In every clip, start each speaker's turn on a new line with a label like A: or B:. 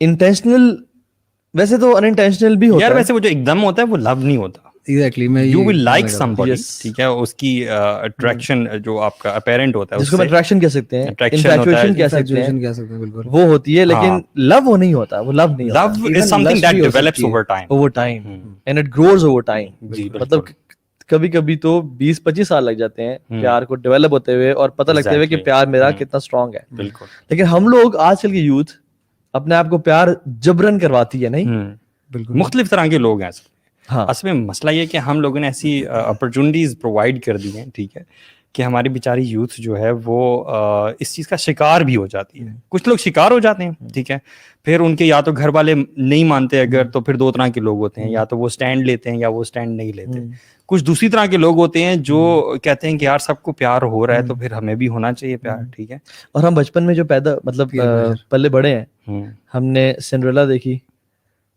A: Intentional ویسے تو ان intentional بھی ہوتا
B: یار
A: ہے.
B: ویسے وہ جو ایک دم ہوتا ہے وہ لو نہیں ہوتا.
C: ایگزیکٹلی میں
B: you will like some body,
A: Yes.
B: ٹھیک ہے, اس کی اٹریکشن جو آپ کا اپیرنٹ ہوتا ہے
A: جس کو ہم اٹریکشن کہہ سکتے ہیں, انفیچویشن کہہ سکتے ہیں,
C: کہہ سکتے ہیں بالکل,
A: وہ ہوتی ہے. لیکن لو وہ نہیں ہوتا, وہ لو نہیں ہوتا.
B: Love is something that develops over time,
A: over time and it grows over time.
B: جی
A: مطلب کبھی کبھی تو 20-25 سال لگ جاتے ہیں پیار کو ڈیولپ ہوتے ہوئے اور پتہ لگتے ہوئے کہ پیار میرا کتنا اسٹرانگ ہے.
B: بالکل.
A: لیکن ہم لوگ آج کل کی یوتھ اپنے آپ کو پیار جبرن کرواتی ہے. نہیں,
C: بالکل
B: مختلف طرح کے لوگ ہیں.
A: ہاں
B: اصل میں مسئلہ یہ کہ ہم لوگوں نے ایسی اپرچونیٹیز پرووائڈ کر دی ہیں, ٹھیک ہے, کہ ہماری بیچاری یوتھ جو ہے وہ اس چیز کا شکار بھی ہو جاتی ہے. کچھ لوگ شکار ہو جاتے ہیں, ٹھیک ہے, پھر ان کے یا تو گھر والے نہیں مانتے اگر, تو پھر 2 طرح کے لوگ ہوتے ہیں, یا تو وہ اسٹینڈ لیتے ہیں یا وہ اسٹینڈ نہیں لیتے. کچھ دوسری طرح کے لوگ ہوتے ہیں جو کہتے ہیں کہ یار سب کو پیار ہو رہا ہے تو پھر ہمیں بھی ہونا چاہیے پیار, ٹھیک ہے.
A: اور ہم بچپن میں جو پیدا مطلب پلے بڑے ہیں, ہم نے سنڈریلا دیکھی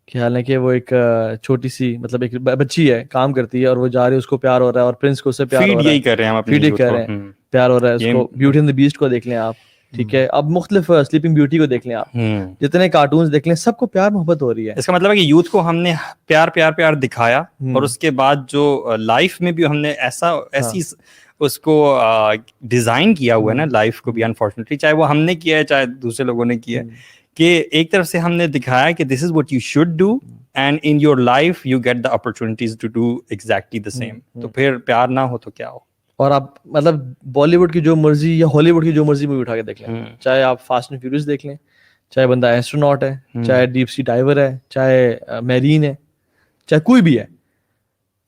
A: کہ حالانکہ وہ ایک چھوٹی سی مطلب ایک بچی ہے, کام کرتی ہے, اور وہ جا رہی ہے, اس کو پیار ہو رہا ہے, اور پرنس کو اس سے پیار ہو رہا ہے.
B: یہی کر رہے ہیں ہم اپنی
A: فیڈ کر رہے ہیں, پیار ہو رہا ہے اس کو. بیوٹی اینڈ دی بیسٹ کو دیکھ لیں آپ, ٹھیک ہے, اب مختلف سلیپنگ بیوٹی کو دیکھ لیں آپ, جتنے کارٹونز دیکھ لیں, سب کو پیار محبت ہو رہی ہے.
B: اس کا مطلب ہے کہ یوتھ کو ہم نے پیار پیار پیار دکھایا, اور اس کے بعد جو لائف میں بھی ہم نے ایسی اس کو ڈیزائن کیا ہوا ہے نا لائف کو بھی, انفارچونیٹلی, چاہے وہ ہم نے کیا ہے چاہے دوسرے لوگوں نے کیا ہے, کہ ایک طرف سے ہم نے دکھایا کہ this is what you should do, and in your life you get the opportunities to do exactly the same. تو پھر پیار نہ ہو تو کیا ہو.
A: اور آپ مطلب بالی ووڈ کی جو مرضی یا ہالی ووڈ کی جو مرضی مووی اٹھا کے دیکھ لیں, چاہے آپ فاسٹ اینڈ فیوریس دیکھ لیں, چاہے بندہ ایسٹروناٹ ہے, چاہے ڈیپ سی ڈائیور ہے, چاہے میرین ہے, چاہے کوئی بھی ہے,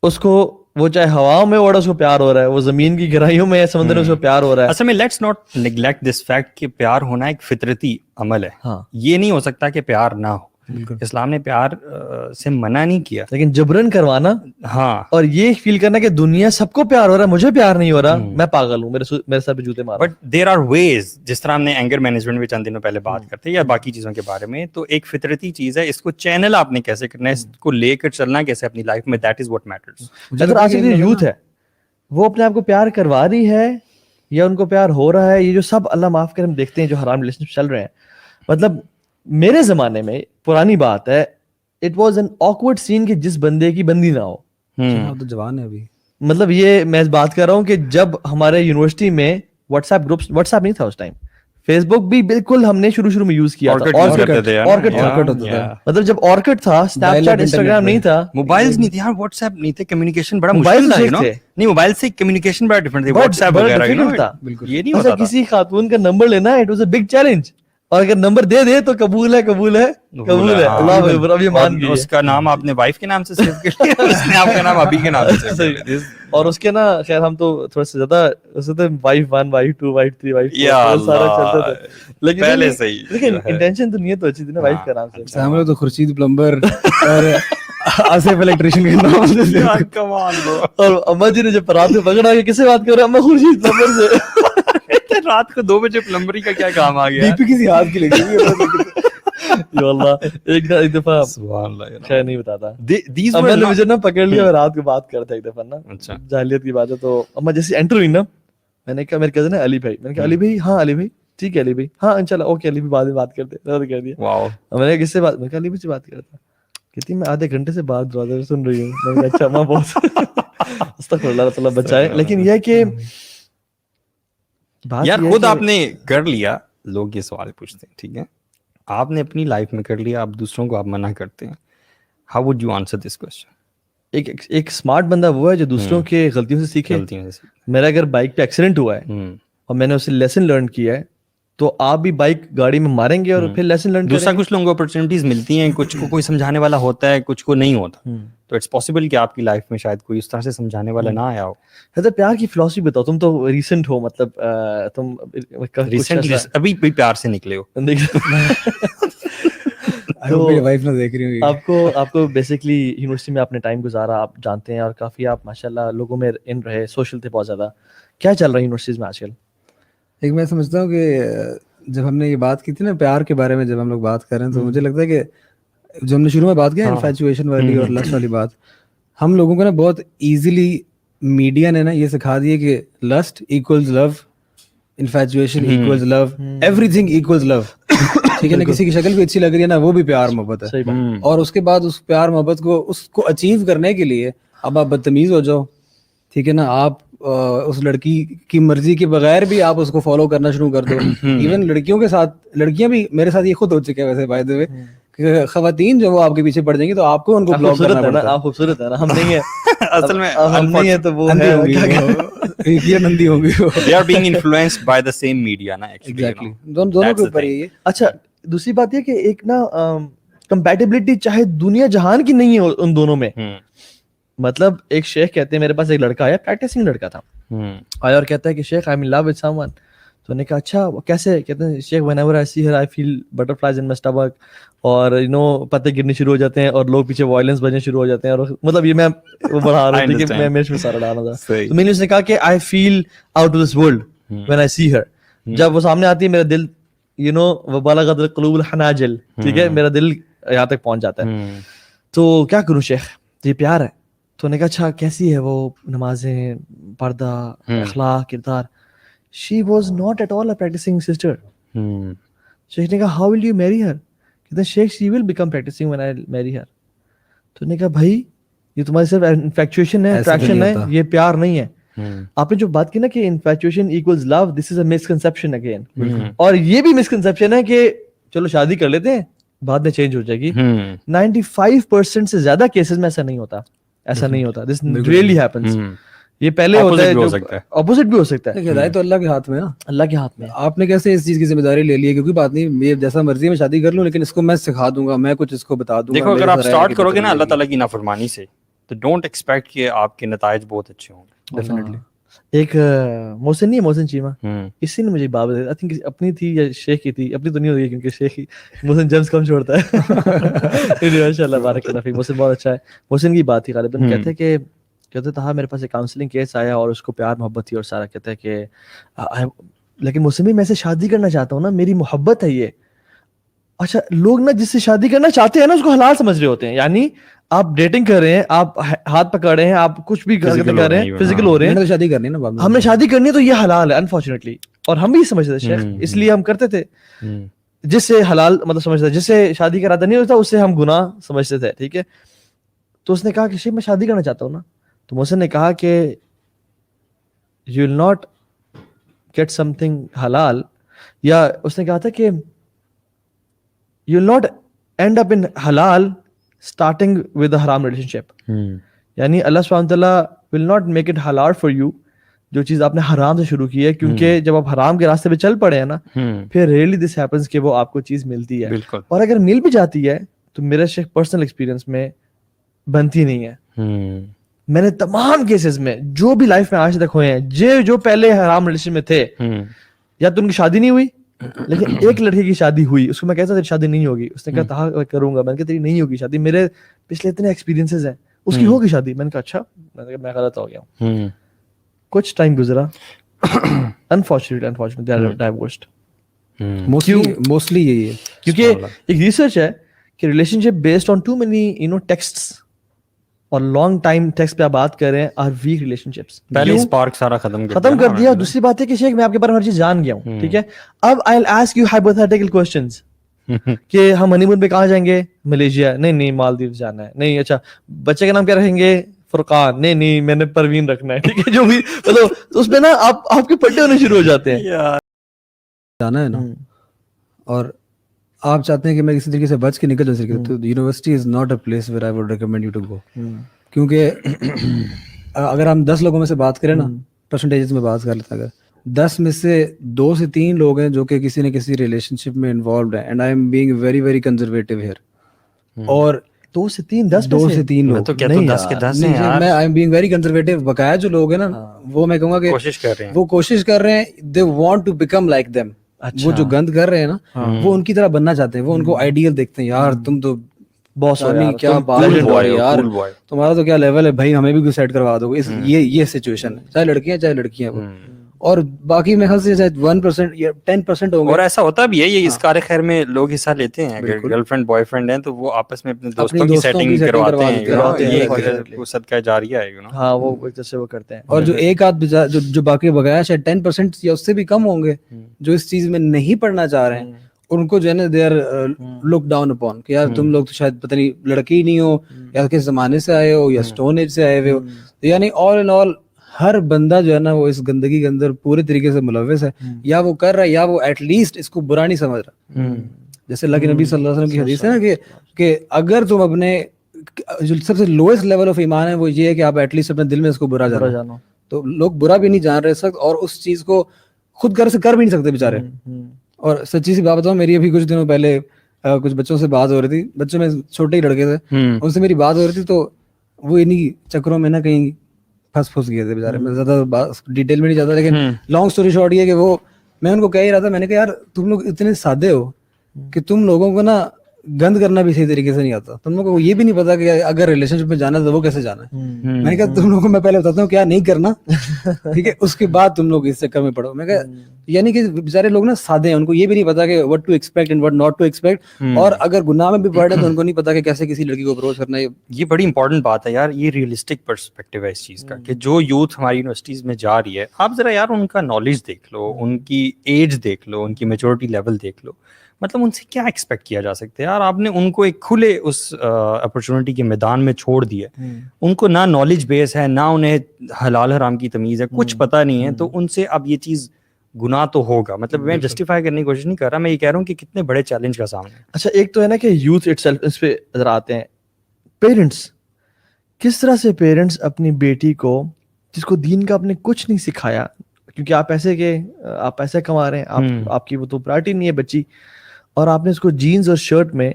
A: اس کو وہ چاہے ہواؤں میں اڑا اس کو پیار ہو رہا ہے, وہ زمین کی گہرائیوں میں سمندر میں اس کو پیار ہو رہا ہے.
B: اصل میں let's not neglect this fact کہ پیار ہونا ایک فطرتی عمل ہے.
A: ہاں,
B: یہ نہیں ہو سکتا کہ پیار نہ ہو. اسلام نے پیار سے منع نہیں کیا,
A: لیکن جبرن کروانا,
B: ہاں,
A: اور یہ فیل کرنا کہ دنیا سب کو پیار ہو رہا ہے, مجھے پیار نہیں ہو رہا, میں پاگل ہوں, میرے سر پہ جوتے مارو.
B: بٹ دیر آر ویز, جس طرح ہم نے اینگر مینجمنٹ میں چند دنوں پہلے بات کرتے یا باقی چیزوں کے بارے میں, تو ایک فطرتی چیز ہے, اس کو چینل آپ نے کیسے کرنا ہے, اس کو لے کر چلنا کیسے اپنی لائف میں, دیٹ از واٹ میٹرز.
A: اگر آج کی یوتھ ہے وہ اپنے آپ کو پیار کروا رہی ہے یا ان کو پیار ہو رہا ہے, یہ جو سب اللہ معاف کرے ہم دیکھتے ہیں جو حرام ریلیشن شپ چل رہے ہیں, مطلب میرے زمانے میں پرانی بات ہے, اٹ واز این آکورڈ سین کہ جس بندے کی بندی نہ ہو.
C: تو جوان ہے ابھی,
A: مطلب یہ میں بات کر رہا ہوں کہ جب ہمارے یونیورسٹی میں what's app groups, what's app نہیں تھا اس ٹائم, فیس بک بھی بالکل ہم نے شروع میں یوز کیا تھا, مطلب جب آرکٹ تھا, اسنیپ چیٹ, انسٹاگرام نہیں تھا,
B: موبائلز نہیں تھے یار, واٹس ایپ نہیں تھے, کمیونیکیشن بڑا مشکل تھا. نہیں, موبائل سے کمیونیکیشن بڑا ڈفرنٹ تھا, واٹس ایپ وغیرہ یہ نہیں ہوتا تھا.
A: کسی خاتون کا نمبر لینا, it was a big challenge, اور اگر نمبر دے تو قبول ہے, قبول ہے, قبول ہے, اللہ اکبر, اب یہ مان گئی.
B: اس کا نام آپ نے وائف کے نام سے سیو کر لیا, اس نے آپ کا نام ابھی کے نام سے سیو کر لیا.
A: اور اس کے نا خیر ہم تو تھوڑا سا زیادہ اسے تو وائف 1 وائف 2 وائف 3 وائف 4 سارا چلتا تھا, لیکن
B: پہلے سے ہی
A: لیکن انٹینشن تو نہیں تو اچھی تھی نا وائف کا نام سے.
C: ہم لوگ تو خورشید پلمبر اور آصف الیکٹریشین کے نام سے,
A: اور اما جی نے جب رات میں پکڑا کہ کس سے بات کر رہے ہیں, اما خورشید پلمبر سے.
B: رات کو 2 بجے پلمبری کا کیا کام آ گیا,
C: ڈی پی کسی ہاتھ کی لگی
A: یا اللہ, ایک دفعہ سبحان اللہ خیر نہیں بتاتا, میں نے مجھے نا پکڑ لیا, میں رات کو بات کرتا ایک دفعہ نا, جاہلیت کی بات ہے, تو اما جیسے انٹر ہوئی نا, میں نے کہا میرے کزن ہے علی بھائی, میں نے کہا علی بھائی, ہاں علی بھائی, ٹھیک ہے علی بھائی, ہاں انشاءاللہ اوکے علی بھائی, بعد میں بات کرتے ہیں, کہہ دیا. میں نے کس سے بات, میں کہا علی بھائی سے بات کرتا, کہتی میں آدھے گھنٹے سے بات دروازے سن رہی ہوں. میں نے کہا اچھا اما بہت استغفر اللہ تعالیٰ بچائے. لیکن یہ کہ
B: یار خود آپ نے کر لیا, لوگ یہ سوال پوچھتے ہیں, ٹھیک ہے, آپ نے اپنی لائف میں کر لیا, آپ دوسروں کو آپ منع کرتے ہیں, how would you answer this question?
A: ایک اسمارٹ بندہ وہ ہے جو دوسروں کے غلطیوں سے سیکھے. میرا اگر بائک پہ ایکسیڈنٹ ہوا ہے اور میں نے اسے لیسن لرن کیا ہے, تو آپ بھی بائک گاڑی میں ماریں گے اور پھر لیسن لرن.
B: دوسرا کچھ لوگوں کو اپرچونیٹیز ملتی ہیں, کچھ کو کوئی سمجھانے والا ہوتا ہے, کچھ کو نہیں ہوتا, تو اٹس پاسبل کہ آپ کی لائف میں شاید کوئی اس طرح سے سمجھانے والا نہ آیا ہو.
A: حضرت پیار کی فلسفی بتاؤ, تم تو ریسنٹ ہو, مطلب تم
B: ریسنٹلی ابھی بھی پیار سے نکلے ہو.
A: آپ کو بیسکلی یونیورسٹی میں اپنے ٹائم گزارا, آپ جانتے ہیں, اور کافی آپ ماشاءاللہ لوگوں میں ان رہے, سوشل تھے بہت زیادہ. کیا چل رہا ہے یونیورسٹیز میں آج کل؟
C: ایک میں سمجھتا ہوں کہ جب ہم نے یہ بات کی تھی نا پیار کے بارے میں, جب ہم لوگ بات کر رہے ہیں, تو مجھے لگتا ہے کہ جو ہم نے شروع میں بات کی انفیچویشن والی اور لسٹ والی بات, ہم لوگوں کو نا بہت ایزیلی میڈیا نے نا یہ سکھا دیا کہ لسٹ ایکولز لو, انفیچویشن ایکولز لو, ایوری تھنگ ایکولز لو. ٹھیک ہے نا, کسی کی شکل بھی اچھی لگ رہی ہے نا, وہ بھی پیار محبت ہے.
A: صحیح بات.
C: اور اس کے بعد اس پیار محبت کو اچیو کرنے کے لیے اب آپ بدتمیز ہو جاؤ, ٹھیک ہے نا, آپ اس لڑکی کی مرضی کے بغیر بھی آپ اس کو فالو کرنا شروع کر دو. ایون لڑکیوں کے ساتھ, لڑکیاں بھی میرے ساتھ یہ خود ہو چکے ہیں ویسے بائی دی وے, کہ خواتین جو وہ آپ کے پیچھے پڑ جائیں گی تو آپ کو ان کو بلاک کرنا پڑتا ہے.
A: آپ خوبصورت ہے نا, ہم نہیں ہیں
B: اصل میں
A: ہم نہیں ہیں تو وہ ہے
C: یہ نندی ہوں گی,
B: they are being influenced by the same media نا actually.
C: ایگزیکٹلی دونوں کے اوپر یہ.
A: اچھا دوسری بات یہ کہ ایک نا کمپیٹیبلٹی چاہے دنیا جہان کی نہیں ہے ان دونوں میں. مطلب ایک شیخ کہتے ہیں, میرے پاس ایک لڑکا آیا, پریکٹسنگ لڑکا تھا, آیا اور کہتا ہے کہ Sheikh I am in love with someone. تو نے کہا اچھا کیسے؟ کہتے ہیں شیخ whenever I see her I feel butterflies in my stomach, اور یو نو پتے گرنے شروع ہو جاتے ہیں اور لوگ پیچھے وائلنس بجنے شروع ہو جاتے ہیں, اور مطلب یہ میں وہ بڑھا رہا ہوں کہ میں میرے سارا ڈالا تھا. تو میں نے اس نے کہا کہ I feel out of this world when I see her. جب وہ سامنے آتی ہے میرا دل یو نو وبلغت القلوب الحناجر, ٹھیک ہے, میرا دل یہاں تک پہنچ جاتا ہے. تو کیا کروں شیخ, یہ پیار ہے. تو نے کہا اچھا کیسی ہے وہ, نمازیں, پردہ, اخلاق, کردار. She was not at all a practicing sister. شیخ نے کہا how will you marry her? کہتے ہیں شیخ she will become practicing when I marry her. تو نے کہا بھائی یہ تمہاری صرف انفیکچویشن ہے, اٹریکشن ہے, یہ پیار نہیں ہے. آپ نے جو بات کی نا کہ انفیکچویشن equals love, this is a misconception again. اور یہ بھی misconception ہے کہ چلو شادی کر لیتے ہیں بعد میں چینج ہو جائے گی. 95% سے زیادہ کیسز میں ایسا نہیں ہوتا, ایسا نہیں ہوتا. This really happens. یہ پہلے ہوتا ہے, جو اپوزٹ بھی ہو سکتا ہے.
C: ہدایت تو اللہ کے ہاتھ میں ہے نا,
A: اللہ کے ہاتھ میں.
C: آپ نے کیسے اس چیز کی ذمہ داری لے لی ہے, کیونکہ بات نہیں یہ جیسا مرضی میں شادی کر لوں لیکن اس کو میں سکھا دوں گا, میں کچھ اس کو بتا دوں گا.
B: دیکھو اگر آپ اسٹارٹ کرو گے نا اللہ تعالیٰ کی نافرمانی سے تو ڈونٹ ایکسپیکٹ کہ آپ کے نتائج بہت اچھے ہوں گے.
C: ڈیفینیٹلی.
A: ایک محسن نہیں ہے, محسن چیمہ, اسی نے مجھے بات بتائی, آئی تھنک اپنی تھی یا شیخ کی تھی, اپنی تو نہیں ہوگی کیونکہ شیخ ہی محسن جمس کم چھوڑتا ہے. ماشاء اللہ بارک اللہ فیک, محسن بہت اچھا ہے. محسن کی بات تھی غالباً, کہتے کہ کہتے تھا میرے پاس ایک کاؤنسلنگ کیس آیا اور اس کو پیار محبت تھی اور سارا, کہتا ہے کہ لیکن محسن بھی میں سے شادی کرنا چاہتا ہوں نا, میری محبت ہے یہ. اچھا لوگ نا جس سے شادی کرنا چاہتے ہیں نا اس کو حلال سمجھ رہے ہوتے ہیں, یعنی آپ ڈیٹنگ کر رہے ہیں, آپ ہاتھ پکڑ رہے ہیں, آپ کچھ بھی کر رہے ہیں, فزیکل ہو رہے ہیں,
C: شادی کرنی ہے نا,
A: ہم نے شادی کرنی ہے تو یہ حلال ہے انفارچونیٹلی. اور ہم بھی سمجھتے تھے شیخ, اس لیے ہم کرتے تھے. جس سے حلال مطلب سمجھتے تھے, جس سے شادی کا ارادہ نہیں ہوتا اس سے ہم گناہ سمجھتے تھے, ٹھیک ہے. تو اس نے کہا کہ شیخ میں شادی کرنا چاہتا ہوں نا. تو محسن نے کہا کہ you will not get something حلال, یا اس نے کہا تھا کہ you will not end up in حلال اسٹارٹنگ ود اے حرام ریلیشن شپ. یعنی اللہ سبحانہ تعالیٰ ول ناٹ میک اٹ حلال فار یو, جو چیز آپ نے حرام سے شروع کی ہے, کیونکہ جب آپ حرام کے راستے پہ چل پڑے ہیں نا پھر ریئلی دس ہیپنس کہ وہ آپ کو چیز ملتی ہے. اور اگر مل بھی جاتی ہے تو میرے شیخ پرسنل ایکسپیرینس میں بنتی نہیں ہے. میں نے تمام کیسز میں جو بھی لائف میں آج تک ہوئے ہیں, جو پہلے حرام ریلیشن میں تھے, یا تو ان کی شادی نہیں ہوئی, لیکن ایک لڑکی کی شادی ہوئی, اس کو میں کہتا تیری شادی نہیں ہوگی, اس نے کہا تھا کروں گا, میں نے کہا تیری نہیں ہوگی شادی, میرے پچھلے اتنے ایکسپیرینسز ہیں, اس کی ہوگی شادی. میں نے کہا اچھا, میں غلط ہو گیا ہوں. کچھ ٹائم گزرا, unfortunately they are divorced.
C: Mostly یہی ہے,
A: کیونکہ ایک ریسرچ ہے کہ relationship based on too many you know texts اور لانگ ٹائم ٹیکسٹ پہ آپ بات کر رہے ہیں آر ویک ریلیشن شپس.
B: پہلے اسپارک سارا ختم
A: کر دیا. دوسری بات ہے کہ شیخ میں آپ کے بارے میں ہر چیز جان گیا ہوں, ٹھیک ہے. اب I will ask you hypothetical questions کہ ہم ہنی مون پہ کہاں جائیں گے, ملیشیا, نہیں مالدیوز جانا ہے, نہیں اچھا بچے کا نام کیا رکھیں گے, فرقان, نہیں میں نے پروین رکھنا ہے, ٹھیک ہے. جو بھی مطلب اس میں نا آپ کے پٹے ہونے شروع ہو جاتے ہیں,
C: جانا ہے نا, اور آپ چاہتے ہیں کہ میں کسی طریقے سے بچ کے نکل جاؤں, تو university is not a place where I would recommend you to go. کیونکہ اگر ہم 10 لوگوں میں سے بات کریں نا, پرسنٹیجز میں بات کر لیتے ہیں, اگر 10 میں سے 2 سے 3 لوگ ہیں جو کہ کسی نہ کسی ریلیشن شپ میں انوالوڈ ہیں, and I am being very very conservative here, اور
A: 2 سے 3 لوگ
B: تو کہتا ہوں 10 کے 10 ہیں یار,
C: میں آئی ایم بینگ ویری کنزرویٹو. بقایا جو لوگ ہیں نا وہ میں کہوں گا کہ وہ کوشش کر رہے ہیں, they want to become like them. وہ جو گند کر رہے ہیں نا وہ ان کی طرح بننا چاہتے ہیں, وہ ان کو آئیڈیل دیکھتے ہیں, یار تم تو باس ہو یار, کیا بات ہے یار, تمہارا تو کیا لیول ہے بھائی, ہمیں بھی سیٹ کروا دو. یہ سچویشن ہے, چاہے لڑکیاں وہ, اور باقی میں خیال سے شاید 1% یا 10% ہوں گے.
B: اور ایسا ہوتا بھی ہے, یہ اس کار خیر میں لوگ حصہ لیتے ہیں. اگر گرل فرینڈ بوائے فرینڈ ہیں تو وہ آپس میں اپنے دوستوں کی سیٹنگ کرواتے ہیں, یہ صدقہ جاریہ ہے.
A: ہاں وہ جیسے وہ کرتے ہیں.
C: اور جو ایک آدھ جو باقی بغایا شاید 10% یا اس سے بھی کم ہوں گے جو اس چیز میں نہیں پڑھنا چاہ رہے ہیں, ان کو جو ہے نا they are look down upon کہ یار تم لوگ تو شاید پتہ نہیں لڑکے ہی نہیں ہو یا کس زمانے سے آئے ہو یا اسٹون ایج سے آئے ہوئے ہو. یعنی آل ان آل ہر بندہ جو ہے نا وہ اس گندگی کے اندر پورے طریقے سے ملوث ہے, یا وہ کر رہا ہے یا وہ ایٹ لیسٹ اس کو برا نہیں سمجھ رہا. جیسے اللہ کے نبی صلی اللہ علیہ وسلم کی حدیث ہے نا کہ اگر تم اپنے جو سب سے لوئسٹ لیول آف ایمان ہے وہ یہ ہے کہ آپ ایٹ لیسٹ اپنے دل میں اس کو برا جانو. تو لوگ برا بھی نہیں جان رہے سخت, اور اس چیز کو خود کر بھی نہیں سکتے بیچارے. اور سچی سی بات بتاؤں, میری ابھی کچھ دنوں پہلے کچھ بچوں سے بات ہو رہی تھی, بچوں میں چھوٹے ہی لڑکے تھے, ان سے میری بات ہو رہی تھی, تو وہ انہیں چکروں میں نا کہیں پھنس گئے تھے بیچارے. میں زیادہ ڈیٹیل میں نہیں جاتا, لیکن لانگ اسٹوری شارٹ یہ کہ وہ میں ان کو کہہ ہی رہا تھا, میں نے کہا یار تم لوگ اتنے سادے ہو کہ تم لوگوں کو نا گند کرنا بھی صحیح طریقے سے نہیں آتا, تم لوگوں کو یہ بھی نہیں پتا کہ اگر ریلیشن شپ میں جانا ہے تو وہ کیسے جانا ہے. میں نے کہا تم لوگوں کو میں پہلے بتاتا ہوں کیا نہیں کرنا, ٹھیک ہے, اس کے بعد تم لوگ اس چکر میں پڑو. میں کہا یعنی کہ بیچارے لوگ نا سادے ہیں, ان کو یہ بھی نہیں پتا کہ what to expect and what not to expect, اور اگر گناہ میں بھی پڑ رہے تو ان کو نہیں پتا کہ کیسے کسی لڑکی کو اپروچ کرنا ہے.
B: یہ بڑی امپورٹنٹ بات ہے یار, یہ ریئلسٹک پرسپیکٹیو ہے اس چیز کا کہ جو یوتھ ہماری یونیورسٹیز میں جا رہی ہے, آپ ذرا یار ان کا نالج دیکھ لو, ان کی ایج دیکھ لو, ان کی میچورٹی لیول دیکھ لو. مطلب ان سے کیا ایکسپیکٹ کیا جا سکتا ہے یار, آپ نے ان کو ایک کھلے اس اپرچونٹی کے میدان میں چھوڑ دیا ہے. ان کو نہ نالج بیس ہے, نہ انہیں حلال حرام کی تمیز ہے, کچھ پتہ نہیں ہے, تو ان سے اب یہ چیز گناہ تو ہوگا. مطلب میں جسٹیفائی کرنے کی کوشش نہیں کر رہا, میں یہ کہہ رہا ہوں کہ کتنے بڑے چیلنج کا سامنا ہے.
A: اچھا ایک تو ہے نا کہ یوتھ اٹ سیلف, اس پہ ذرا آتے ہیں پیرنٹس. کس طرح سے پیرنٹس اپنی بیٹی کو, جس کو دین کا آپ نے کچھ نہیں سکھایا, کیونکہ آپ پیسے کما رہے ہیں, آپ کی وہ تو پرائرٹی نہیں ہے بچی, اور آپ نے اس کو جینز اور شرٹ میں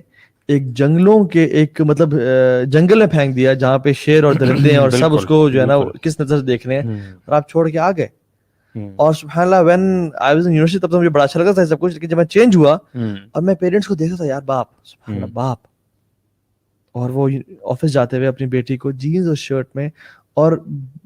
A: ایک جنگلوں کے ایک مطلب جنگل میں پھینک دیا جہاں پہ شیر اور درندے ہیں اور سب اس کو جو ہے نا کس نظر سے دیکھ رہے ہیں, اور آپ چھوڑ کے آ گئے. اور سبحان اللہ when I was in university تب تو مجھے بڑا اچھا لگتا تھا سب کچھ, لیکن جب میں چینج ہوا اور میں پیرنٹس کو دیکھا تھا یار باپ, سبحان اللہ باپ, اور وہ آفس جاتے ہوئے اپنی بیٹی کو جینز اور شرٹ میں, اور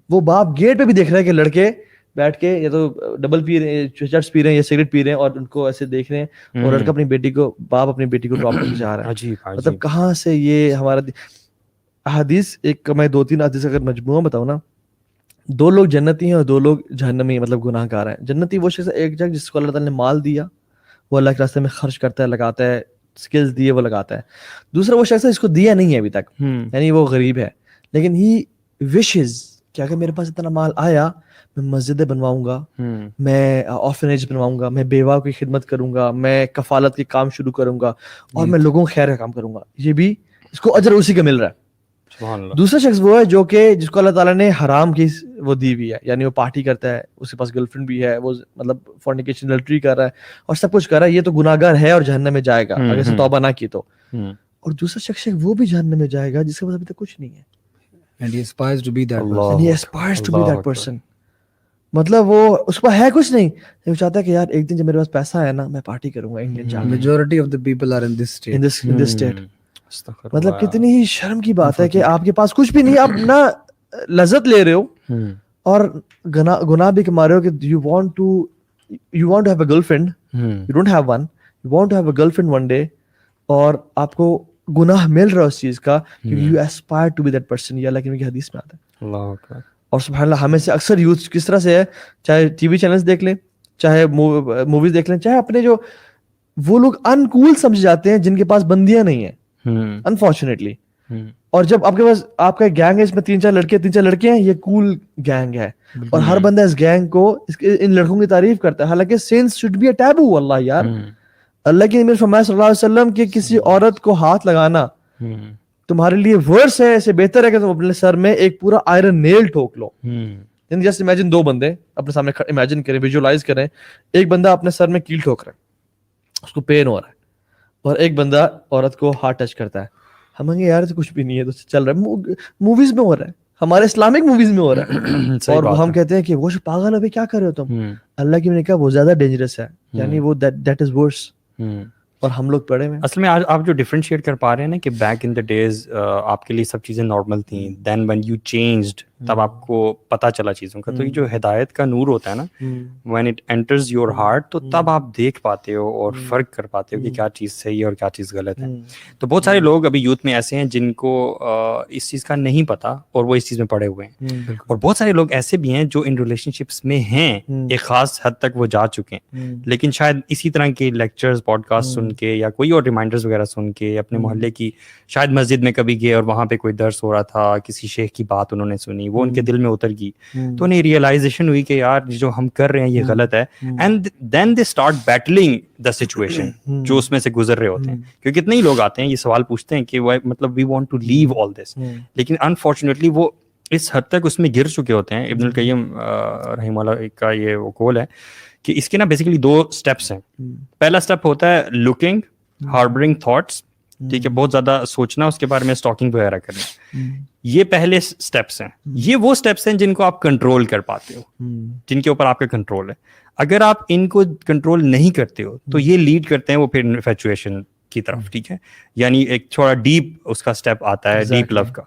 A: وہ باپ گیٹ پہ بھی دیکھ رہے ہیں کہ لڑکے بیٹھ کے یا تو ڈبل پی رہے ہیں, چرس پی رہے ہیں یا سگریٹ پی رہے ہیں, اور ان کو ایسے دیکھ رہے ہیں, اور لڑکا اپنی بیٹی کو, باپ اپنی بیٹی کو ڈراپ کرنے جا رہا ہے. مطلب کہاں سے یہ ہمارا احادیث, ایک میں 2-3 حدیث اگر مجموعہ بتاؤں نا, 2 لوگ جنتی ہیں اور 2 لوگ جہنمی مطلب گناہ گار ہیں. جنتی وہ شخص ایک جگہ جس کو اللہ تعالیٰ نے مال دیا, وہ اللہ کے راستے میں خرچ کرتا ہے, لگاتا ہے, اسکلز دیے وہ لگاتا ہے. دوسرا وہ شخص ہے جس کو دیا نہیں ہے ابھی تک, یعنی وہ غریب ہے, لیکن ہی وشز کہ اگر میرے پاس اتنا مال آیا میں مسجدیں بنواؤں گا, میں آرفنیج بنواؤں گا, میں بیواؤں کی خدمت کروں گا, میں کفالت کے کام شروع کروں گا, اور میں لوگوں کو خیر کا کام کروں گا. یہ بھی اس کو اجر اسی کا مل رہا ہے. دوسرا شخص وہ ہے جو کہ جس کو اللہ تعالیٰ نے حرام کی وہ دی ہوئی ہے, یعنی وہ پارٹی کرتا ہے, اس کے پاس گرل فرینڈ بھی ہے, وہ مطلب فورنیکیشن لٹری کر رہا ہے اور سب کچھ کر رہا ہے. یہ تو گناہ گار ہے اور جہنم میں جائے گا اگر اسے توبہ نہ کی تو. اور دوسرا شخص وہ بھی جہنم میں جائے گا جس کے پاس ابھی تک کچھ نہیں ہے,
C: and he aspires to be that person.
A: And he aspires to be that person. مطلب وہ اس پہ ہے کچھ نہیں, وہ چاہتا ہے کہ یار ایک دن جب میرے پاس پیسہ ہے نا میں پارٹی کروں گا انڈین جا.
C: Majority of the people are in this state.
A: In this state. مطلب کتنی ہی شرم کی بات ہے کہ آپ کے پاس کچھ بھی نہیں, آپ نہ لذت لے رہے ہو اور گناہ بھی کما رہے ہو کہ you want to have a girlfriend, you don't have one, you want to have a girlfriend one day, اور آپ کو گناہ مل رہا ہے اس چیز کا کیونکہ you aspire to be that person. یہ اللہ کی حدیث میں آتا ہے.
B: اللہ اکبر.
A: اور سبحان اللہ ہمیں سے اکثر یوتھ کس طرح سے ہے, چاہے ٹی وی چینلز دیکھ لیں, چاہے موویز دیکھ لیں, چاہے اپنے جو وہ لوگ انکول سمجھ جاتے ہیں جن کے پاس بندیاں نہیں ہیں انفارچونیٹلی, اور جب آپ کے پاس آپ کا گینگ ہے اس میں 3-4 لڑکے ہیں, یہ کول گینگ ہے, اور ہر بندہ اس گینگ کو ان لڑکوں کی تعریف کرتا ہے, حالانکہ sense should be a taboo. اللہ یار, اللہ کے نبی فرمایا صلی اللہ علیہ وسلم کہ کسی عورت کو ہاتھ لگانا تمہارے لیے ورس ہے, اسے بہتر ہے کہ تم اپنے سر میں ایک پورا آئرن نیل ٹھوک لو. یعنی جیسے امیجن 2 بندے اپنے سامنے امیجن کریں, ویژوالائز کریں, ایک بندہ اپنے سر میں کیل ٹھوک رہا ہے, اس کو پین ہو رہا ہے, اور ایک بندہ عورت کو ہاتھ ٹچ کرتا ہے. ہم کہیں یار تو کچھ بھی نہیں ہے, تو چل رہا ہے, موویز میں ہو رہا ہے, ہمارے اسلامک موویز میں ہو رہا ہے, اور ہم کہتے ہیں کہ وہ پاگل ہے, کیا کر رہے ہو تم. اللہ کی نے کہا وہ زیادہ ڈینجرس ہے, یعنی وہ دیٹ از ورس, اور ہم لوگ پڑھے ہوئے.
B: اصل میں آپ جو ڈفرینشیٹ کر پا رہے ہیں نا کہ بیک ان دا ڈیز آپ کے لیے سب چیزیں نارمل تھیں, دین when you changed تب آپ کو پتہ چلا چیزوں کا. تو یہ جو ہدایت کا نور ہوتا ہے نا, when it enters your heart, تو تب آپ دیکھ پاتے ہو اور فرق کر پاتے ہو کہ کیا چیز صحیح ہے اور کیا چیز غلط ہے. تو بہت سارے لوگ ابھی یوتھ میں ایسے ہیں جن کو اس چیز کا نہیں پتہ اور وہ اس چیز میں پڑے ہوئے ہیں, اور بہت سارے لوگ ایسے بھی ہیں جو ان ریلیشن شپس میں ہیں, ایک خاص حد تک وہ جا چکے ہیں, لیکن شاید اسی طرح کے لیکچرز پوڈ کاسٹ سن کے یا کوئی اور ریمائنڈرز وغیرہ سن کے, اپنے محلے کی شاید مسجد میں کبھی گئے اور وہاں پہ کوئی درس ہو رہا تھا, کسی شیخ کی بات انہوں نے سنی, وہ ان کے دل میں اتر گئی, تو انہیں ریئلائزیشن ہوئی کہ یار جو ہم کر رہے ہیں یہ غلط ہے, and then they start battling the situation جو اس میں سے گزر رہے ہوتے ہیں. کیونکہ اتنے ہی لوگ آتے ہیں یہ سوال پوچھتے ہیں کہ مطلب وی وانٹ ٹو لیو آل دس, لیکن انفارچونیٹلی وہ اس حد تک اس میں گر چکے ہوتے ہیں. ابن القیم رحمہ اللہ کا یہ وہ قول ہے کہ اس کے نا بیسیکلی 2 اسٹیپس ہیں. پہلا اسٹیپ ہوتا ہے لوکنگ, ہاربرنگ تھاٹس, ٹھیک ہے, بہت زیادہ سوچنا, اس کے بارے میں اسٹاکنگ وغیرہ کرنا. یہ پہلے اسٹیپس ہیں. یہ وہ اسٹیپس ہیں جن کو آپ کنٹرول کر پاتے ہو, جن کے اوپر آپ کا کنٹرول ہے. اگر آپ ان کو کنٹرول نہیں کرتے ہو تو یہ لیڈ کرتے ہیں وہ پھر انفیچویشن کی طرف, ٹھیک ہے, یعنی ایک تھوڑا ڈیپ اس کا اسٹیپ آتا ہے, ڈیپ لو کا.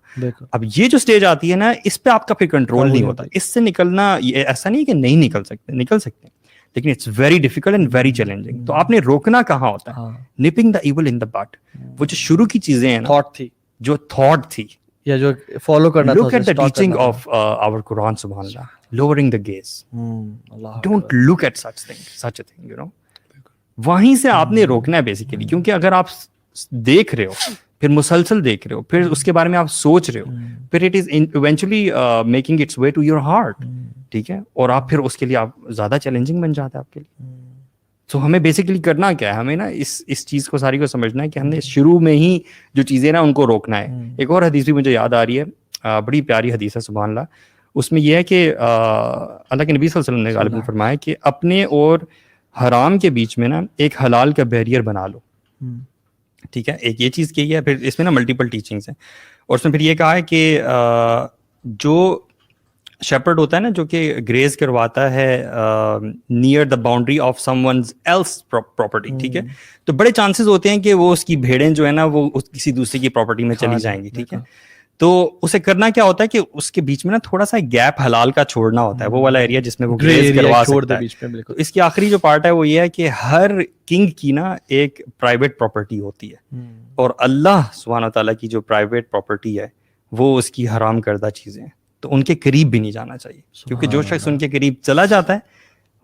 B: اب یہ جو اسٹیج آتی ہے نا, اس پہ آپ کا پھر کنٹرول نہیں ہوتا. اس سے نکلنا یہ ایسا نہیں کہ نہیں نکل سکتے, نکل سکتے ہیں, لیکن it's very difficult and very challenging. تو آپ نے روکنا کہاں ہوتا ہے, نپنگ دا ایول ان دا بٹ. وہ جو شروع کی چیزیں ہیں,
A: تھاٹ تھی,
B: جو تھاٹ تھی
A: یا جو فالو کرنا تھا,
B: look at the teaching of our Quran, subhan Allah, lowering the gaze, don't look at such a thing, you know. وہیں سے آپ نے روکنا ہے بیسیکلی, کیونکہ اگر آپ دیکھ رہے ہو, پھر مسلسل دیکھ رہے ہو, پھر اس کے بارے میں آپ سوچ رہے ہو, پھر it is eventually making its way to your heart, ٹھیک ہے, اور آپ پھر اس کے لیے آپ زیادہ چیلنجنگ بن جاتا ہے آپ کے لیے. تو ہمیں بیسیکلی کرنا کیا ہے, ہمیں نا اس چیز کو ساری کو سمجھنا ہے کہ ہم نے شروع میں ہی جو چیزیں نا ان کو روکنا ہے. ایک اور حدیث بھی مجھے یاد آ رہی ہے, بڑی پیاری حدیث ہے, سبحان اللہ. اس میں یہ ہے کہ اللہ کے نبی صلی اللہ علیہ وسلم نے غالباً فرمایا کہ اپنے اور حرام کے بیچ میں نا ایک حلال کا بیریئر بنا لو, ٹھیک ہے. ایک یہ چیز کی ہے, پھر اس میں نا ملٹیپل ٹیچنگس ہیں, اور اس میں پھر یہ کہا ہے کہ جو شیپرڈ ہوتا ہے نا, جو کہ گریز کرواتا ہے near the boundary of someone's else property, ٹھیک ہے, تو بڑے چانسز ہوتے ہیں کہ وہ اس کی بھیڑیں جو ہے نا وہ کسی دوسرے کی پراپرٹی میں چلی جائیں گی, ٹھیک ہے. تو اسے کرنا کیا ہوتا ہے کہ اس کے بیچ میں نا تھوڑا سا گیپ حلال کا چھوڑنا ہوتا ہے, وہ والا ایریا جس میں وہ گریز کروا سکتا ہے. تو اس کی آخری جو پارٹ ہے وہ یہ ہے کہ ہر کنگ کی نا ایک پرائیویٹ پراپرٹی ہوتی ہے, اور اللہ سبحانہ تعالیٰ کی جو پرائیویٹ پراپرٹی ہے وہ اس کی حرام کردہ چیزیں ہیں, تو ان کے قریب بھی نہیں جانا چاہیے, کیونکہ جو شخص ان کے قریب چلا جاتا ہے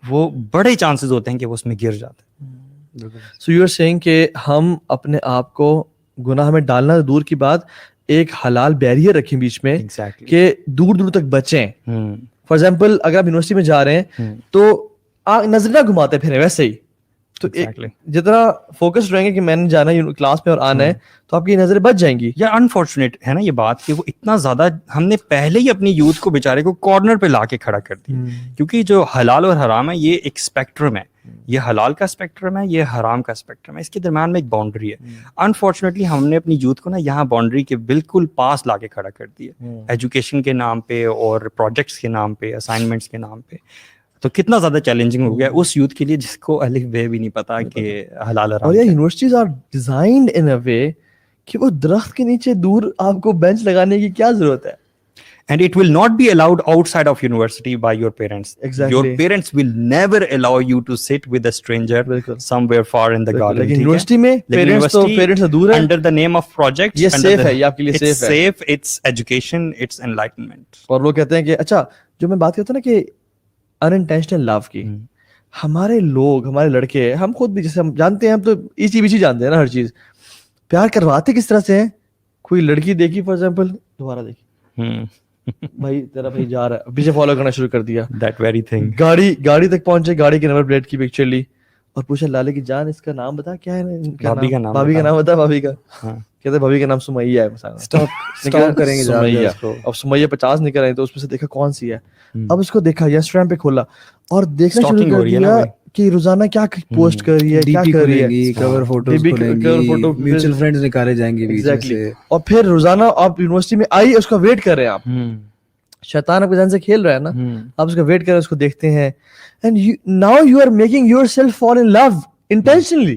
B: وہ بڑے چانسز ہوتے ہیں کہ وہ اس میں گر جاتا ہے.
A: سو یو آر سیئنگ کہ ہم اپنے آپ کو گناہ میں ڈالنا دور کی بات, ایک حلال بیریئر رکھیں بیچ میں کہ دور دور تک بچیں. فار ایگزامپل اگر آپ یونیورسٹی میں جا رہے ہیں تو آپ نظر نہ گھماتے پھریں ویسے ہی, تو جتنا فوکس رہیں گے کہ میں نے جانا ہے کلاس میں اور آنا ہے, تو آپ کی نظریں بچ جائیں گی.
B: یا انفارچونیٹ ہے نا یہ بات کہ وہ اتنا زیادہ ہم نے پہلے ہی اپنی یوتھ کو بیچارے کو کارنر پہ لا کے کھڑا کر دیا, کیونکہ جو حلال اور حرام ہے یہ ایک اسپیکٹرم ہے, یہ حلال کا اسپیکٹرم ہے, یہ حرام کا اسپیکٹرم ہے, اس کے درمیان میں ایک باؤنڈری ہے. انفارچونیٹلی ہم نے اپنی یوتھ کو نا یہاں باؤنڈری کے بالکل پاس لا کے کھڑا کر دیا, ایجوکیشن کے نام پہ اور پروجیکٹس کے نام پہ, اسائنمنٹس کے نام پہ. تو کتنا زیادہ چیلنجنگ ہو گیا اس یوتھ کے لیے جس کو الف بے بھی نہیں پتا کہ حلال حرام.
A: اور یہ یونیورسٹیز آر ڈیزائنڈ ان اے وے کہ وہ درخت کے نیچے دور آپ کو بینچ لگانے کی کیا ضرورت ہے.
B: And it will not be allowed outside of university by your parents.
A: Exactly.
B: Your parents will never allow you to sit with a stranger somewhere far in the garden.
A: لیکن یونیورسٹی میں parents سے دور ہیں.
B: Under the name of projects.
A: یہ safe ہے, یہ آپ کے لیے سیف ہے.
B: It's safe, it's education, it's enlightenment.
A: اور وہ کہتے ہیں کہ اچھا جو میں بات کرتا ہوں نا کہ unintentional love کی, ہمارے لوگ, ہمارے لڑکے, ہم خود بھی جیسے ہم جانتے ہیں, ہم تو ایچی بیچی جانتے ہیں نا ہر چیز, پیار کرواتے کس طرح سے ہیں. کوئی لڑکی دیکھی فار ایگزامپل, دوبارہ دیکھی, بھائی تیرا بھائی جا رہا ہے, پیچھے فالو کرنا شروع کر دیا.
B: That very thing.
A: گاڑی تک پہنچے, گاڑی کے نمبر پلیٹ کی پکچر لی اور پوچھا لالے کی جان اس کا نام بتا, کیا ہے بھابھی کا نام بتا, بھابھی کا, کہتے بھابھی کا نام سمیہ ہے مثلا, کریں گے سمیہ. اب سمیہ 50 نکل رہے تو اس میں سے دیکھا کون سی ہے, اب اس کو دیکھا انسٹاگرام پہ کھولا اور دیکھنا شروع کر دیا کہ روزانہ کیا پوسٹ کر رہی ہے, کیا کر رہی ہے,
C: کور فوٹوز فوٹو, میوچل فرینڈز نکالے جائیں گے بیچ سے,
A: اور پھر روزانہ آپ یونیورسٹی میں آئی اس کا ویٹ کر رہے ہیں. آپ شیطان آپ کے ذہن سے کھیل رہا ہے نا, آپ اس کا ویٹ کر رہے ہیں, اس کو دیکھتے ہیں, and now you are making yourself fall in love intentionally.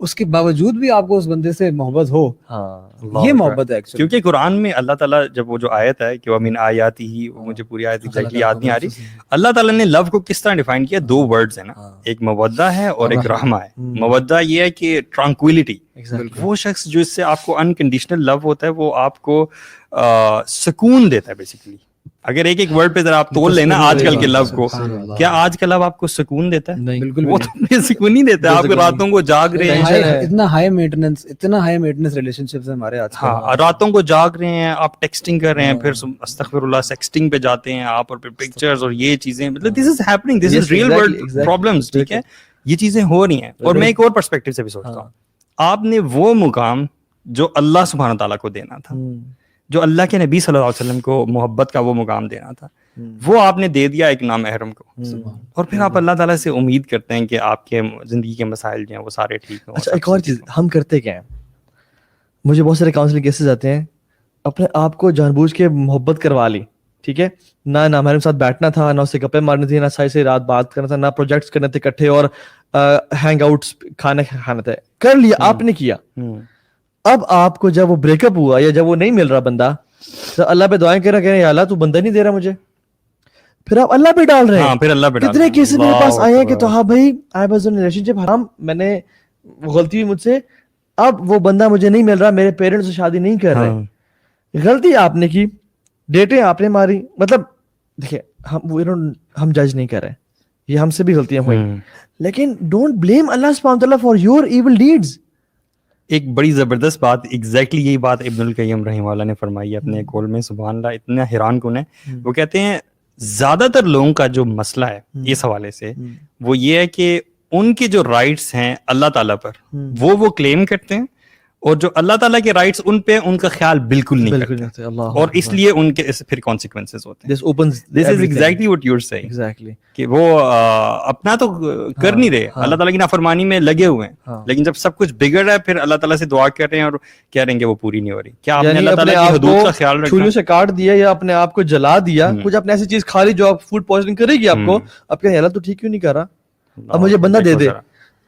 C: اس کے باوجود بھی آپ کو اس بندے سے محبت ہو, یہ محبت ہے ایکچولی.
B: کیونکہ قرآن میں اللہ تعالیٰ جب وہ جو آیت ہے کہ وَمِنْ آیَاتِهِ, وہ مجھے پوری آیت ایگزیکٹلی یاد نہیں آ رہی, اللہ تعالیٰ نے لو کو کس طرح ڈیفائن کیا, 2 ورڈز ہیں نا, ایک مودہ ہے اور ایک رحمہ ہے. مودہ یہ ہے کہ ٹرانکویلٹی, وہ شخص جو اس سے آپ کو انکنڈیشنل لو ہوتا ہے وہ آپ کو سکون دیتا ہے بیسیکلی. اگر ایک ورڈ پہ ذرا آپ تول لینا آج کل کے لو کو, کیا آج کا لو آپ کو سکون دیتا ہے؟
C: بالکل
B: وہ تو سکون نہیں دیتا ہے. آپ کو راتوں کو جاگ رہے ہیں,
C: اتنا ہائی مینٹیننس ریلیشن شپس ہیں ہمارے آج.
B: ہاں, راتوں کو جاگ رہے ہیں, آپ ٹیکسٹنگ کر رہے ہیں, پھر استغفر اللہ سیکسٹنگ پہ جاتے ہیں آپ, اور پھر پکچرز اور یہ چیزیں, مطلب this is happening, this is real world problems. ٹھیک ہے, یہ چیزیں ہو رہی ہیں. اور میں ایک اور پرسپیکٹو سے بھی سوچتا ہوں, آپ نے وہ مقام جو اللہ سبحانہ تعالیٰ کو دینا تھا, جو اللہ کے نبی صلی اللہ علیہ وسلم کو محبت کا وہ مقام دینا تھا, وہ آپ نے دے دیا ایک نامحرم کو. اور پھر آپ اللہ تعالیٰ سے امید کرتے ہیں کہ آپ کے زندگی کے مسائل جو ہیں وہ سارے ٹھیک ہوں.
A: اچھا, ایک اور چیز ہم کرتے کیا ہیں, مجھے بہت سارے کاؤنسلنگ کیسز آتے ہیں, اپنے آپ کو جان بوجھ کے محبت کروا لی, ٹھیک ہے, نہ نامحرم ساتھ بیٹھنا تھا, نہ اسے گپے مارنی تھی, نہ صحیح سے رات بات کرنا تھا, نہ پروجیکٹس کرنے تھے اکٹھے, اور ہینگ آؤٹس کھانا تھا, کر لیا آپ نے کیا. اب آپ کو جب وہ بریک اپ ہوا یا جب وہ نہیں مل رہا بندہ, تو اللہ پہ دعائیں کر رہا کہ یا اللہ تو بندہ نہیں دے رہا مجھے, پھر آپ اللہ پہ ڈال رہے ہیں.
B: پھر اللہ پہ
A: کتنے کیسز میرے پاس آئے ہیں کہ تو ہاں بھائی آئی واز ان ریلیشن شپ, حرام, میں نے غلطی ہوئی مجھ سے, اب وہ بندہ مجھے نہیں مل رہا, میرے پیرنٹس شادی نہیں کر رہے, غلطی آپ نے کی, ڈیٹیں آپ نے ماری. مطلب دیکھیں ہم جج نہیں کر رہے, یہ ہم سے بھی غلطیاں ہوئی, لیکن ڈونٹ بلیم اللہ سبحانہ وتعالیٰ فار یور ایول ڈیڈز.
B: ایک بڑی زبردست بات, ایگزیکٹلی یہی بات ابن القیم رحمہ اللہ نے فرمائی ہے اپنے قول میں, سبحان اللہ, اتنا حیران کن ہے. وہ کہتے ہیں زیادہ تر لوگوں کا جو مسئلہ ہے اس حوالے سے, وہ یہ ہے کہ ان کے جو رائٹس ہیں اللہ تعالیٰ پر وہ کلیم کرتے ہیں, اور جو اللہ تعالیٰ کے رائٹس ان پہ ان کا خیال بالکل نہیں کرتے, اور اس لیے ان کے پھر کانسیکوینسز ہوتے ہیں. This is exactly what you're saying, کہ وہ اپنا تو کر نہیں رہے, اللہ تعالیٰ کی نافرمانی میں لگے ہوئے ہیں, لیکن جب سب کچھ بگڑ رہا ہے پھر اللہ تعالیٰ سے دعا کر رہے ہیں اور کہہ رہے ہیں کہ وہ پوری نہیں ہو رہی. کیا آپ نے اللہ تعالیٰ کی حدود کا خیال رکھا,
A: چھریوں سے کاٹ دیا یا اپنے آپ کو جلا دیا, کچھ اپنے ایسی چیز کھا لی جو آپ فوڈ پوائزننگ کرے گی آپ کو, اب کہ اللہ تو ٹھیک کیوں نہیں کر رہا, اب مجھے بندہ دے دے,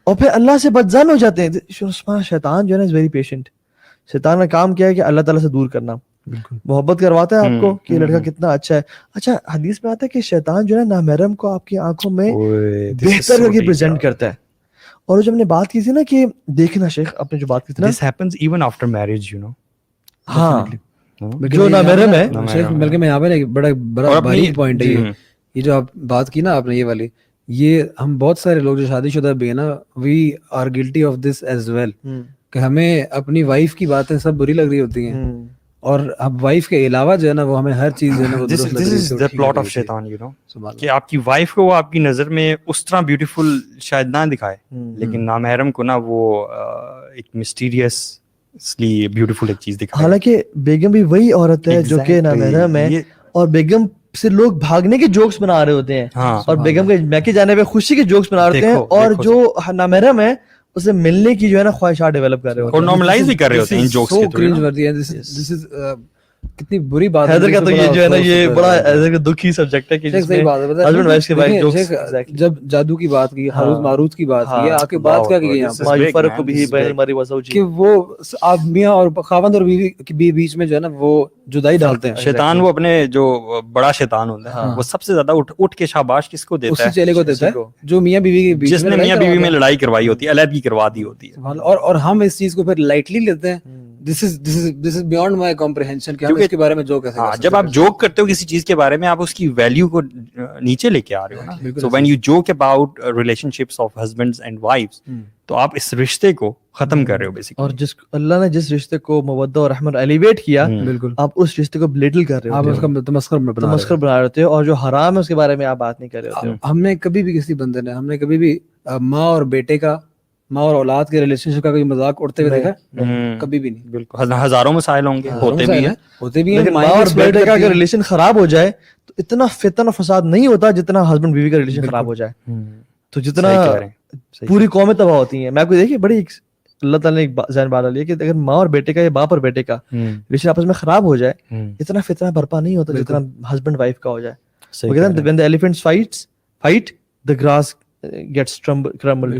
A: اور پھر اللہ سے بدظن ہو جاتے ہیں. شیطان جو ہے نا از ویری پیشنٹ. شیطان کا کام کیا ہے کہ اللہ تعالیٰ سے دور کرنا, محبت کرواتا ہے آپ کو کہ یہ لڑکا کتنا اچھا ہے. اچھا, حدیث میں آتا ہے کہ شیطان جو ہے نامحرم کو آپ کی آنکھوں میں بہتر کر کے پریزنٹ کرتا ہے. اور جو ہم نے بات کی تھی نا کہ دیکھنا شیخ, آپ نے جو بات کی تھی نا,
B: this happens even after marriage, you know.
A: ہاں, جو نامحرم ہے.
C: بلکہ میں یہاں پہ بڑا باریک پوائنٹ ہے یہ جو آپ بات کی نا آپ نے, یہ والی, یہ ہم بہت سارے لوگ جو شادی شدہ بھی ہیں نا, we are guilty of this as well, کہ ہمیں اپنی وائف کی باتیں سب بری لگ رہی ہوتی ہیں, اور اب وائف کے علاوہ جو ہے نا وہ ہمیں ہر چیز جو ہے نا وہ درست لگ رہی ہے.
B: This is the plot of شیطان, you know, کہ آپ کی وائف کو وہ آپ کی نظر میں اس طرح بیوٹیفل شاید نہ دکھائے, لیکن نامحرم کو نا وہ ایک مسٹیریسلی بیوٹیفل ایک چیز دکھائے.
A: حالانکہ بیگم بھی وہی عورت ہے جو کہ نامحرم ہے, اور بیگم سے لوگ بھاگنے کے جوکس بنا رہے ہوتے ہیں, اور بیگم کے میکے جانے پہ خوشی کے جوکس بنا رہے ہیں, اور جو نامحرم ہے اسے ملنے کی جو ہے نا خواہشات ڈیولپ کر رہے ہوتے ہیں,
B: اور نارملائز بھی کر رہے ہوتے ہیں ان جوکس کے تھرو.
C: کتنی بری بات
A: حیدر کا تو یہ جو ہے نا, یہ بڑا حیدر کا دکھی سبجیکٹ ہے کہ ہسبینڈ وائف کے بارے میں
C: جب جادو کی بات کی, ہاروت ماروت کی بات کی, آ کے بات کیا کی یہاں
A: فرق بھی بین المرء وزوجہ,
C: کہ وہ آپ میاں اور خاوند اور بیوی کے بیچ میں جو ہے نا وہ جدائی ڈالتے ہیں.
B: شیطان وہ اپنے جو بڑا شیطان ہوتا ہے وہ سب سے زیادہ اٹھ کے شاباش کس کو دیتا ہے,
C: اسی چیلے کو دیتا ہے جو میاں بیوی کے بیچ میں,
B: جس نے میاں بیوی میں لڑائی کروائی ہوتی ہے, علیحدگی کروا دی ہوتی ہے,
C: اور ہم اس چیز کو پھر لائٹلی لیتے ہیں. This is beyond my comprehension کہ ہم اس کے بارے میں جو کیسے کر سکتے ہیں.
B: جب آپ جوک کرتے ہو کسی چیز کے بارے میں, آپ اس کی ویلیو کو نیچے لے کے آ رہے ہو نا. So when you joke about relationships of husbands and wives, تو آپ اس رشتے کو ختم کر رہے ہو بیسیکلی.
A: اور جس اللہ نے جس رشتے کو مودہ اور رحمت ایلیویٹ کیا, بالکل آپ اس رشتے کو بلیٹل کر رہے ہو,
C: آپ اس کا تمسخر
A: بنا رہے ہوتے ہو, اور جو حرام ہے اس کے بارے میں آپ بات نہیں کر رہے ہوتے.
C: ہم نے کبھی بھی کسی بندے نے, ہم نے کبھی بھی ماں اور بیٹے کا, ماں اور اولاد کے ریلیشن شپ کا کوئی مذاق اڑتے ہوئے دیکھا؟ کبھی بھی نہیں.
B: بالکل, ہزاروں مسائل ہوں گے, ہوتے بھی ہیں.
A: لیکن ماں اور بیٹے کا اگر ریلیشن خراب ہو جائے تو اتنا فتن و فساد نہیں ہوتا جتنا ہسبینڈ بیوی کا ریلیشن خراب ہو جائے, تو جتنا پوری قومیں تباہ ہوتی ہیں. میں آپ کو دیکھیے بڑی اللہ تعالیٰ نے ایک ذہن بات ڈالی ہے کہ اگر ماں اور بیٹے کا یا باپ اور بیٹے کا ریلیشن آپس میں خراب ہو جائے, اتنا فتنہ برپا نہیں ہوتا جتنا ہسبینڈ وائف کا ہو جائے. وہ کہتے ہیں when the elephants fight the grass gets crumbled.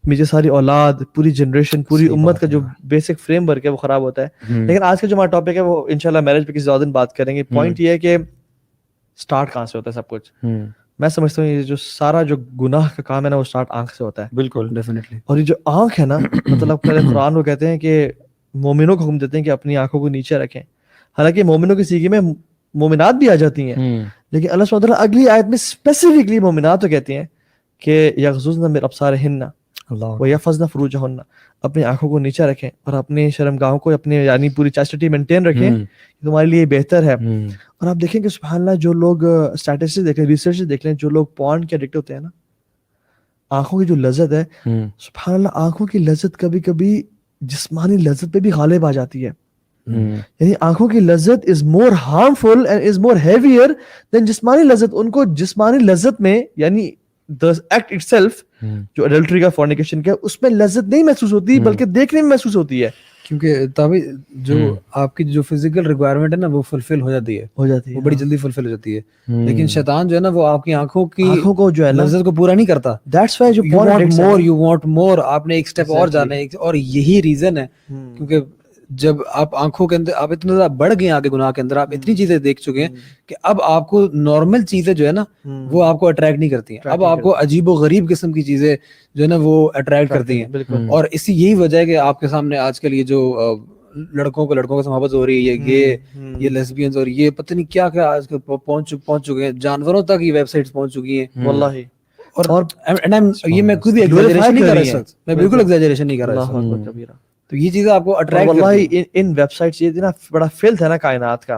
A: میری ساری اولاد, پوری جنریشن, پوری امت کا جو بیسک فریم ورک ہے وہ خراب ہوتا ہے. لیکن آج کا جو ہمارا ٹاپک ہے وہ انشاءاللہ میرج پہ کسی اور دن بات کریں گے. پوائنٹ یہ ہے کہ اسٹارٹ کہاں سے ہوتا ہے سب کچھ. میں سمجھتا ہوں یہ جو سارا جو گناہ کا کام ہے نا وہ اسٹارٹ آنکھ سے ہوتا ہے.
B: بالکل ڈیفینیٹلی.
A: اور یہ جو آنکھ ہے نا مطلب پہلے قرآن کو کہتے ہیں کہ مومنوں کو حکم دیتے ہیں کہ اپنی آنکھوں کو نیچے رکھیں. حالانکہ مومنوں کی سیگی میں مومنات بھی آ جاتی ہیں, لیکن اللہ سبحانہ وتعالیٰ اگلی آیت میں اسپیسیفکلی مومنات تو کہتے ہیں کہ یغضضن من ابصارہن ویحفظن فروجہن, اپنی آنکھوں کو نیچے رکھیں اور اپنے شرمگاہوں کو اپنے یعنی پوری چاسٹی مینٹین رکھیں, تمہارے لیے بہتر ہے. اور آپ دیکھیں کہ سبحان اللہ جو لوگ اسٹیٹسٹکس دیکھ لیں, ریسرچ دیکھ لیں, جو لوگ پورن کے ایڈکٹ ہوتے ہیں نا, آنکھوں کی جو لذت ہے سبحان اللہ, آنکھوں کی لذت کبھی کبھی جسمانی لذت پہ بھی غالب آ جاتی ہے. یعنی آنکھوں کی لذت از مور ہارمفل اینڈ از مور ہیویئر دین جسمانی لذت. ان کو جسمانی لذت میں یعنی the act itself جو adultery کا فورنیکیشن کا اس میں لذت نہیں محسوس ہوتی بلکہ دیکھنے میں محسوس ہوتی ہے.
C: کیونکہ تبھی جو آپ کی جو فزیکل ریکوائرمنٹ ہے نا وہ فلفل ہو جاتی ہے, وہ بڑی جلدی فلفل ہو جاتی ہے. لیکن شیطان جو ہے نا وہ آپ کی آنکھوں
A: کو جو ہے لذت
C: کو پورا نہیں کرتا.
A: That's why
C: you want more, آپ نے ایک اسٹیپ اور جانا ہے. اور یہی ریزن ہے کیونکہ جب آپ آنکھوں کے اندر آپ اتنا زیادہ بڑھ گئے آگے گناہ کے اندر, آپ اتنی چیزیں دیکھ چکے ہیں کہ اب آپ کو نارمل چیزیں جو ہے نا وہ آپ کو اٹریکٹ نہیں کرتی ہیں. اب آپ کو عجیب و غریب قسم کی چیزیں جو ہے نا وہ اٹریکٹ کرتی ہیں. اور اسی یہی وجہ ہے کہ آپ کے سامنے آج کل یہ جو لڑکوں سے محبت ہو رہی ہے, یہ لیسبینز اور یہ پتہ نہیں کیا کیا آج پہنچ چکے ہیں, جانوروں تک یہ ویب سائٹس پہنچ چکی ہیں واللہ. اور یہ میں کوئی بھی ایگزیجریشن نہیں کر رہا, میں بالکل ایگزیجریشن نہیں کر رہا. تو یہ چیزیں آپ کو اٹریکٹ
A: واللہ ان ویب سائٹس یہ اتنا بڑا فلتھ ہے نا کائنات کا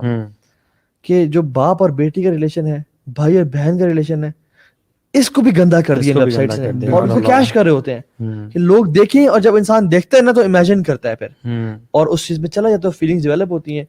A: کہ جو باپ اور بیٹی کا ریلیشن ہے, بھائی اور بہن کا ریلیشن ہے, اس کو بھی گندا کر دیا ویب سائٹس نے. اور اس کو کیش کر رہے ہوتے ہیں کہ لوگ دیکھیں, اور جب انسان دیکھتا ہے نا تو امیجن کرتا ہے پھر, اور اس چیز میں چلا جاتا ہے, فیلنگز ڈیولپ ہوتی ہیں.